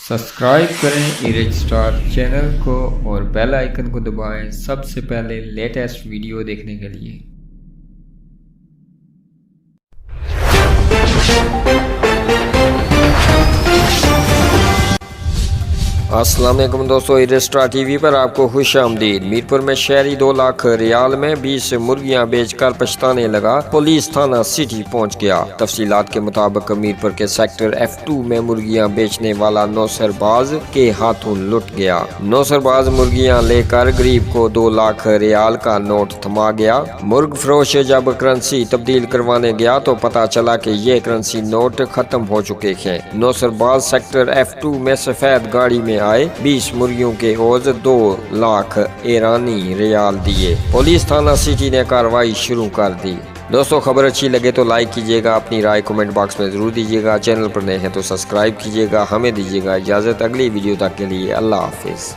Subscribe करें erase star channel को और बेल आइकन को दबाएं सबसे पहले लेटेस्ट वीडियो देखने के लिए। अस्सलाम वालेकुम दोस्तों, इरेज स्टार टीवी पर आपको खुश आमदीद। मीरपुर में शहरी 2 लाख रियाल में 20 मुर्गियां बेचकर पछताने लगा, पुलिस थाना सिटी पहुंच गया। तफसीलात के मुताबिक मीरपुर के सेक्टर F2 में मुर्गियां बेचने वाला नौसरबाज के हाथों लुट गया। नौसरबाज मुर्गियां लेकर गरीब को 2 लाख रियाल का नोट थमा गया। मुर्ग फरोश जब करेंसी तब्दील करवाने गया तो पता चला कि ये करेंसी नोट खत्म हो चुके हैं। नौसरबाज सेक्टर F2 में सफेद गाड़ी में आए 20 मुर्गियों के ओज 2 लाख ईरानी रियाल दिए। पुलिस थाना सिटी ने कार्रवाई शुरू कर दी। दोस्तों, खबर अच्छी लगे तो लाइक कीजिएगा, अपनी राय कमेंट बॉक्स में जरूर दीजिएगा। चैनल पर नए हैं तो सब्सक्राइब कीजिएगा। हमें दीजिएगा इजाजत, अगली वीडियो तक के लिए अल्लाह हाफिज।